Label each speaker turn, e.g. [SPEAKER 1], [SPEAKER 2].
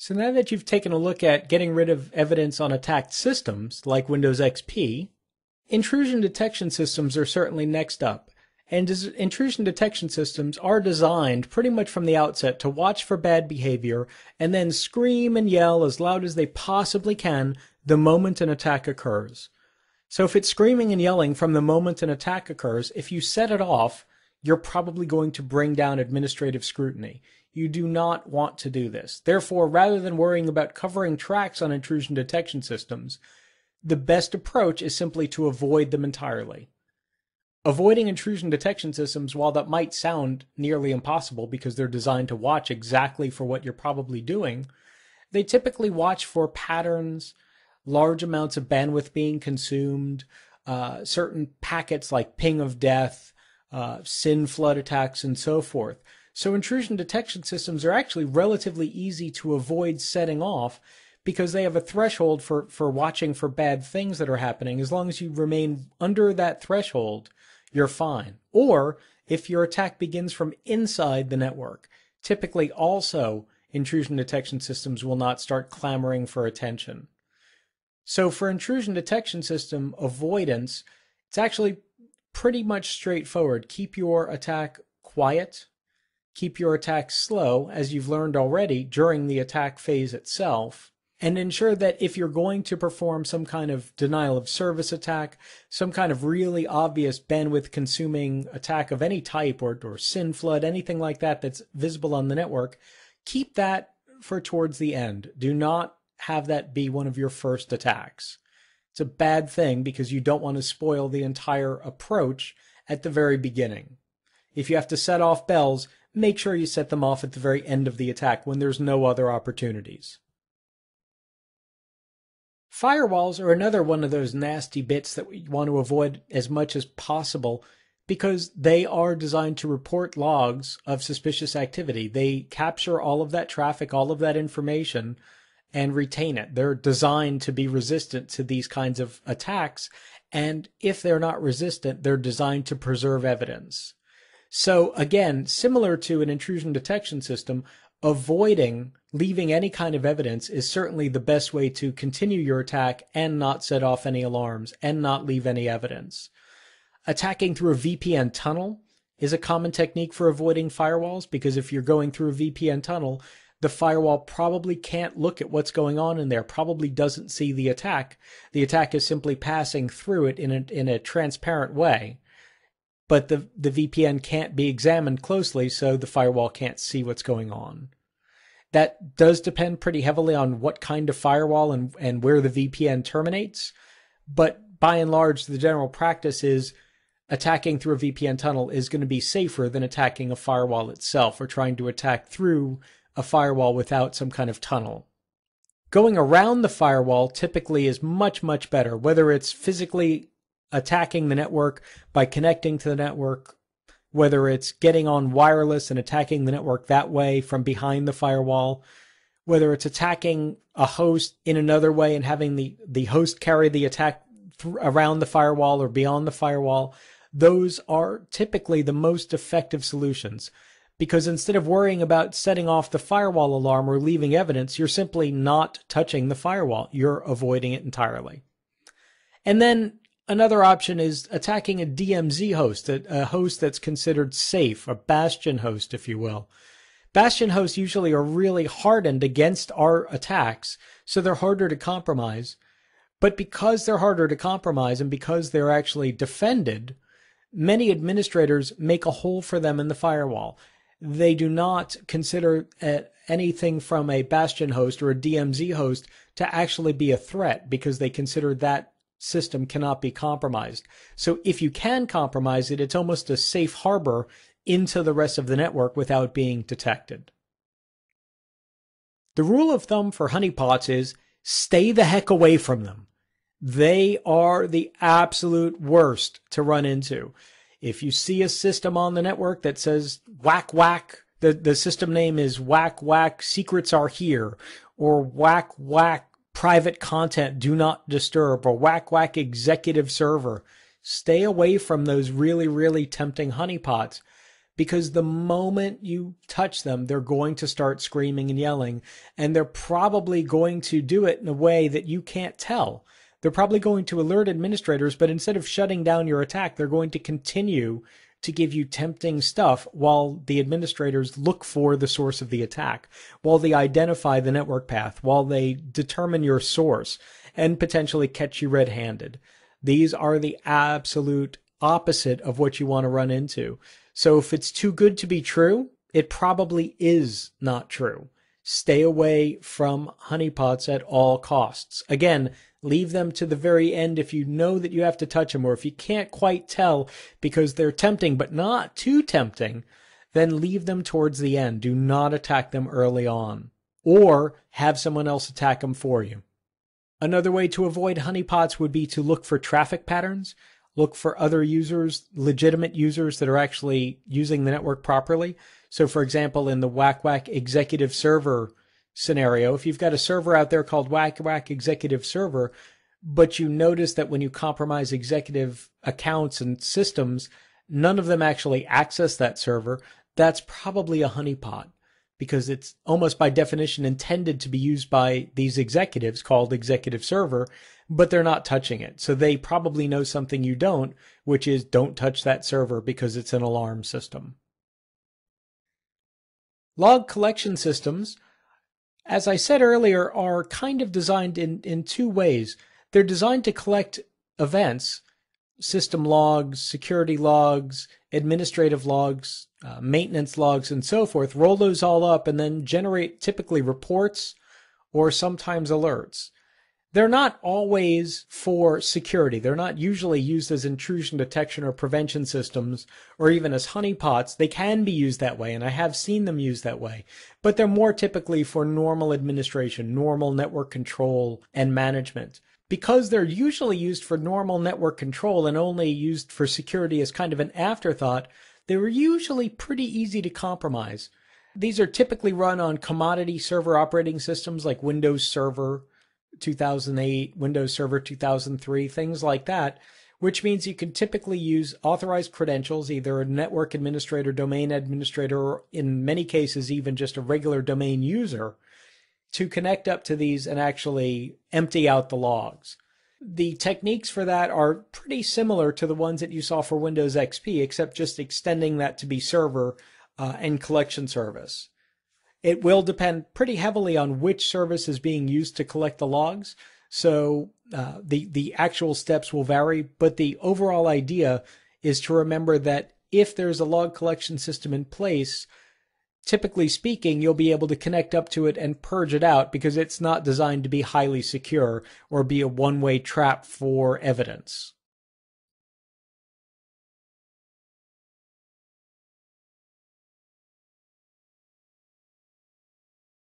[SPEAKER 1] So now that you've taken a look at getting rid of evidence on attacked systems, like Windows XP, intrusion detection systems are certainly next up. And intrusion detection systems are designed pretty much from the outset to watch for bad behavior and then scream and yell as loud as they possibly can the moment an attack occurs. So if it's screaming and yelling from the moment an attack occurs, if you set it off, you're probably going to bring down administrative scrutiny. You do not want to do this. Therefore, rather than worrying about covering tracks on intrusion detection systems, the best approach is simply to avoid them entirely. Avoiding intrusion detection systems, while that might sound nearly impossible because they're designed to watch exactly for what you're probably doing, they typically watch for patterns, large amounts of bandwidth being consumed, certain packets like ping of death, SYN flood attacks, and so forth. So intrusion detection systems are actually relatively easy to avoid setting off because they have a threshold for watching for bad things that are happening. As long as you remain under that threshold, you're fine. Or if your attack begins from inside the network, typically also intrusion detection systems will not start clamoring for attention. So for intrusion detection system avoidance, it's actually pretty much straightforward. Keep your attack quiet. Keep your attack slow, as you've learned already during the attack phase itself, and ensure that if you're going to perform some kind of denial of service attack, some kind of really obvious bandwidth consuming attack of any type, or SYN flood, anything like that that's visible on the network, keep that for towards the end. Do not have that be one of your first attacks. It's a bad thing because you don't want to spoil the entire approach at the very beginning. If you have to set off bells, make sure you set them off at the very end of the attack when there's no other opportunities. Firewalls are another one of those nasty bits that we want to avoid as much as possible because they are designed to report logs of suspicious activity. They capture all of that traffic, all of that information, and retain it. They're designed to be resistant to these kinds of attacks, and if they're not resistant, they're designed to preserve evidence. So again, similar to an intrusion detection system, avoiding leaving any kind of evidence is certainly the best way to continue your attack and not set off any alarms and not leave any evidence. Attacking through a VPN tunnel is a common technique for avoiding firewalls because if you're going through a VPN tunnel, the firewall probably can't look at what's going on in there, probably doesn't see the attack. The attack is simply passing through it in a transparent way. But the VPN can't be examined closely, so the firewall can't see what's going on. That does depend pretty heavily on what kind of firewall and where the VPN terminates. But by and large, the general practice is attacking through a VPN tunnel is going to be safer than attacking a firewall itself or trying to attack through a firewall without some kind of tunnel. Going around the firewall typically is much, much better, whether it's physically attacking the network by connecting to the network, whether it's getting on wireless and attacking the network that way from behind the firewall, whether it's attacking a host in another way and having the host carry the attack around the firewall or beyond the firewall. Those are typically the most effective solutions because instead of worrying about setting off the firewall alarm or leaving evidence, you're simply not touching the firewall. You're avoiding it entirely. And then another option is attacking a DMZ host, a host that's considered safe, a bastion host, if you will. Bastion hosts usually are really hardened against our attacks, so they're harder to compromise. But because they're harder to compromise and because they're actually defended, many administrators make a hole for them in the firewall. They do not consider anything from a bastion host or a DMZ host to actually be a threat because they consider that system cannot be compromised. So if you can compromise it, it's almost a safe harbor into the rest of the network without being detected. The rule of thumb for honeypots is stay the heck away from them. They are the absolute worst to run into. If you see a system on the network that says whack whack, the system name is whack whack secrets are here, or whack whack private content do not disturb, or whack whack executive server, stay away from those really, really tempting honeypots because the moment you touch them, they're going to start screaming and yelling, and they're probably going to do it in a way that you can't tell. They're probably going to alert administrators, but instead of shutting down your attack, they're going to continue to give you tempting stuff while the administrators look for the source of the attack, while they identify the network path, while they determine your source, and potentially catch you red-handed. These are the absolute opposite of what you want to run into. So if it's too good to be true, it probably is not true. Stay away from honeypots at all costs. Again, leave them to the very end if you know that you have to touch them, or if you can't quite tell because they're tempting but not too tempting, then leave them towards the end. Do not attack them early on, or have someone else attack them for you. Another way to avoid honeypots would be to look for traffic patterns. Look for other users, legitimate users that are actually using the network properly. So for example, in the Whack Whack executive server scenario, if you've got a server out there called Whack Whack executive server, but you notice that when you compromise executive accounts and systems, none of them actually access that server, that's probably a honeypot, because it's almost by definition intended to be used by these executives called executive server, but they're not touching it. So they probably know something you don't, which is don't touch that server because it's an alarm system. Log collection systems, as I said earlier, are kind of designed in two ways. They're designed to collect events, system logs, security logs, administrative logs, maintenance logs, and so forth, roll those all up and then generate typically reports or sometimes alerts. They're not always for security. They're not usually used as intrusion detection or prevention systems or even as honeypots. They can be used that way, and I have seen them used that way. But they're more typically for normal administration, normal network control and management. Because they're usually used for normal network control and only used for security as kind of an afterthought, they were usually pretty easy to compromise. These are typically run on commodity server operating systems like Windows Server 2008, Windows Server 2003, things like that, which means you can typically use authorized credentials, either a network administrator, domain administrator, or in many cases even just a regular domain user, to connect up to these and actually empty out the logs. The techniques for that are pretty similar to the ones that you saw for Windows XP, except just extending that to be server and collection service. It will depend pretty heavily on which service is being used to collect the logs. So the actual steps will vary, but the overall idea is to remember that if there's a log collection system in place, typically speaking, you'll be able to connect up to it and purge it out because it's not designed to be highly secure or be a one-way trap for evidence.